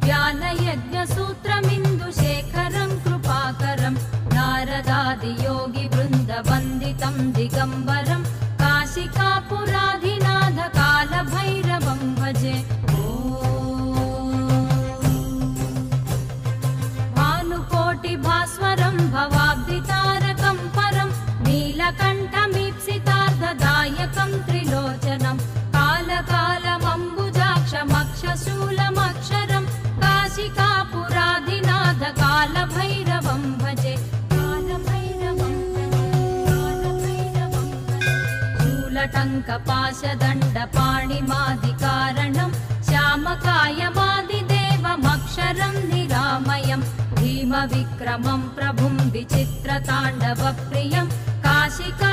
ज्ञानयज्ञसूत्रमिन्दुशेखरं कृपाकरं नारदादियोगिवृन्दवन्दितं दिगम्बरं काशिकापुराधिनाथ कालभैरवं भजे। भानुकोटिभास्वरं भवाब्धितारकं परं नीलकण्ठमीप्सितार्थदायकं त्रिलोचनं कालकालमम्बुजाक्षमक्षशूलमक्षरं काशिकापुराधिनाथ कालभैरवं भजे। शूलटङ्कपाशदण्डपाणिमादिकारणं श्यामकायमादिदेवमक्षरं निरामयं भीमविक्रमं प्रभुं विचित्रताण्डवप्रियं काशिका